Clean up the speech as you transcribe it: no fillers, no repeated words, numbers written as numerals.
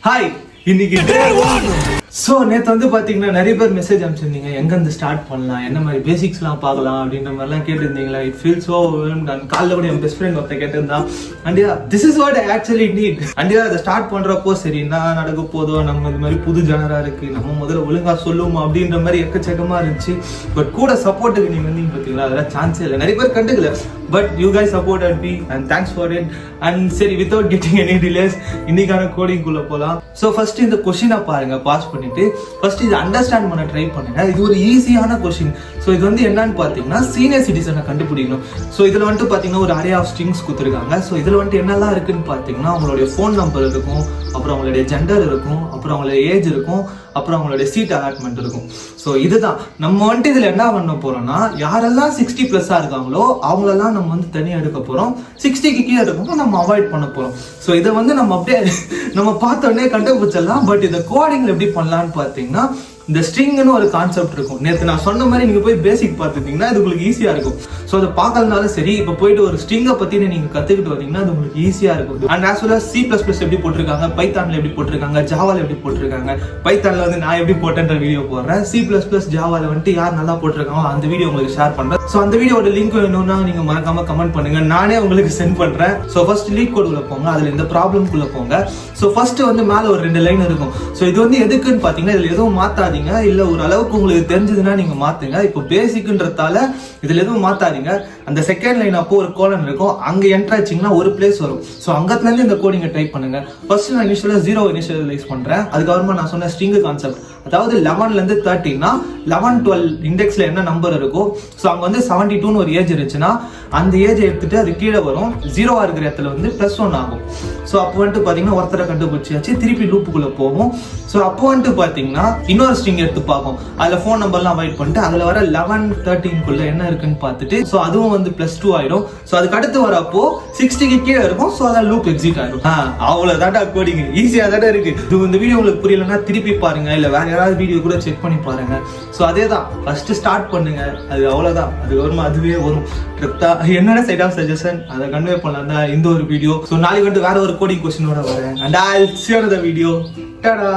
Hi, இன்னைக்கு டே 1. So நேற்று வந்து பார்த்தீங்கன்னா நிறைய பேர் மெசேஜ் அனுப்பிச்சிருந்தீங்க எங்கேருந்து ஸ்டார்ட் பண்ணலாம், என்ன மாதிரி பேசிக்ஸ்லாம் பார்க்கலாம் அப்படின்ற மாதிரிலாம் கேட்டிருந்தீங்களா. இட் ஃபீல் ஸோ நான் காலைல கூட என் பெஸ்ட் ஃப்ரெண்ட் ஒருத்தர் கேட்டிருந்தான். அண்டியா this is what I actually need. அண்டியா அதை ஸ்டார்ட் பண்ணுறப்போ சரி என்ன நடக்க போதோ, நம்ம இது மாதிரி புது ஜனரா இருக்கு, நம்ம முதல்ல ஒழுங்காக சொல்லுவோம் அப்படின்ற மாதிரி எக்கச்சக்கமாக இருந்துச்சு. பட் கூட சப்போர்ட்டுக்கு நீங்கள் வந்தீங்க பார்த்தீங்களா, அதெல்லாம் சான்ஸே இல்லை. நிறைய பேர் கண்டுக்கல, but you guys supported me and thanks for it. And சரி, வித்தவுட் கெட்டிங் எனி டிலேஸ் இன்னைக்கான கோடிங்குள்ள போகலாம். ஸோ ஃபர்ஸ்ட் இந்த கொஸ்டினை பாருங்க, பாஸ் பண்ணிட்டு ஃபர்ஸ்ட் இது அண்டர்ஸ்டாண்ட் பண்ண ட்ரை பண்ணுங்க. இது ஒரு ஈஸியான கொஸ்டின். ஸோ இது வந்து என்னன்னு பார்த்தீங்கன்னா சீனியர் சிட்டிசனை கண்டுபிடிக்கணும். ஸோ இதில் வந்துட்டு பார்த்தீங்கன்னா ஒரு அரே ஆஃப் ஸ்ட்ரிங்ஸ் கொடுத்துருக்காங்க. ஸோ இதில் வந்துட்டு என்னெல்லாம் இருக்குன்னு பார்த்தீங்கன்னா அவங்களுடைய ஃபோன் நம்பர் இருக்கும், அப்புறம் அவங்களுடைய ஜெண்டர் இருக்கும், அப்புறம் அவங்களுடைய ஏஜ் இருக்கும், அப்புறம் அவங்களுடைய சீட் அலாட்மெண்ட் இருக்கும். ஸோ இதுதான் நம்ம வந்துட்டு இதில் என்ன பண்ண போறோம்னா, யாரெல்லாம் 60+ இருக்காங்களோ அவங்களெல்லாம் நம்ம வந்து தனியாக எடுக்க போறோம். 60க்கு கீழே இருக்கவங்க நம்ம அவாய்ட் பண்ண போறோம். ஸோ இதை வந்து நம்ம அப்படியே நம்ம பார்த்த உடனே கண்டுபிடிச்சிடலாம். பட் இதை கோடிங்ல எப்படி பண்ணலான்னு பார்த்தீங்கன்னா, இந்த ஸ்ட்ரிங்னு ஒரு கான்செப்ட் இருக்கும். நேற்று நான் சொன்ன மாதிரி நீங்க போய் பேசிக் பார்த்துட்டீங்கன்னா இது உங்களுக்கு ஈஸியா இருக்கும். ஸோ அதை பார்க்கறதுனால சரி, இப்போ போயிட்டு ஒரு ஸ்ட்ரிங்கை பத்தி நீங்க கத்துக்கிட்டு வந்தீங்கன்னா அது உங்களுக்கு ஈஸியா இருக்கும். And as well as C++ எப்படி போட்டிருக்காங்க, பைத்தான்ல எப்படி போட்டிருக்காங்க, ஜாவால எப்படி போட்டிருக்காங்க. பைத்தான்ல வந்து நான் எப்படி போட்டேன்ற வீடியோ போடுறேன். C++ ஜாவால வந்துட்டு யார் நல்லா போட்டிருக்காங்க அந்த வீடியோ உங்களுக்கு ஷேர் பண்றேன். ஸோ அந்த வீடியோட லிங்க் வேணும்னா நீங்க மறக்காம கமெண்ட் பண்ணுங்க, நானே உங்களுக்கு சென்ட் பண்றேன். ஸோ ஃபர்ஸ்ட் லீட் கோடுக்குள்ள போங்க, அதுல இந்த ப்ராப்ளம்குள்ள போங்க. ஸோ ஃபர்ஸ்ட் வந்து மேல ஒரு 2 லைன் இருக்கும். ஸோ இது வந்து எதுக்குன்னு பாத்தீங்கன்னா, இதுல எதுவும் மாத்தாதீங்க, இல்ல ஒரு அளவுக்கு உங்களுக்கு தெரிஞ்சதுன்னா நீங்க மாத்துங்க. இப்போ பேசிக்ன்றதால இதுல எதுவும் மாத்தாதீங்க. அந்த செகண்ட் லைன் அப்போ ஒரு கோலன் இருக்கும், அங்க என்டர் ஆச்சுங்கன்னா ஒரு பிளேஸ் வரும். ஸோ அங்கத்துல இருந்து இந்த கோடிங்கை டைப் பண்ணுங்க. ஃபர்ஸ்ட் நான் இனிஷியலா 0 இனிஷியலைஸ் பண்றேன். அதுக்கப்புறமா நான் சொன்ன ஸ்ட்ரிங் கான்செப்ட், அதாவது 11ல இருந்து 13னா 11, 12 இண்டெக்ஸ்ல என்ன நம்பர் இருக்கோ, ஸோ அங்க வந்து 72ன்னு ஒரு ஏஜ் இருந்துச்சுன்னா அந்த ஏஜ் எடுத்துட்டு அது கீழே வரும். 0 இருக்கிற இடத்துல வந்து +1 ஆகும். ஸோ அப்போ வந்துட்டு பாத்தீங்கன்னா ஒருத்தரை கண்டுபிடிச்சாச்சு, திருப்பி லூப்புக்குள்ள போகும். ஸோ அப்போ வந்துட்டு பாத்தீங்கன்னா இன்னொரு ஸ்ட்ரிங் எடுத்து பார்க்கும், அதுல ஃபோன் நம்பர்லாம் அவாய்ட் பண்ணிட்டு அதுல வர 11, 13க்குள்ள என்ன இருக்குன்னு பார்த்துட்டு ஸோ அதுவும் வந்து +2 ஆயிடும். ஸோ அதுக்கு அடுத்து வரப்போ 60க்கு கீழே இருக்கும். ஸோ அதான் லூப் எக்ஸிட் ஆயிடும். அவ்வளவுதான்டா கோடிங், ஈஸியா தானே இருக்கு. இது இந்த வீடியோ உங்களுக்கு புரியலன்னா திருப்பி பாருங்க, இல்ல வேற யாராவது வீடியோ கூட செக் பண்ணி பாருங்க. ஸோ அதே தான் ஃபர்ஸ்ட் ஸ்டார்ட் பண்ணுங்க, அது அவ்வளவுதான். அதுக்கப்புறமா அதுவே வரும். என்னோட சைட் ஆஃப் சஜஷன் அதை கன்வே பண்ணலாம் தான் இந்த ஒரு வீடியோ. ஸோ நாளைக்கு வந்து வேற ஒரு கோடிங் கொஸ்டினோட வரேன். And I'll see you in the video. Ta-da!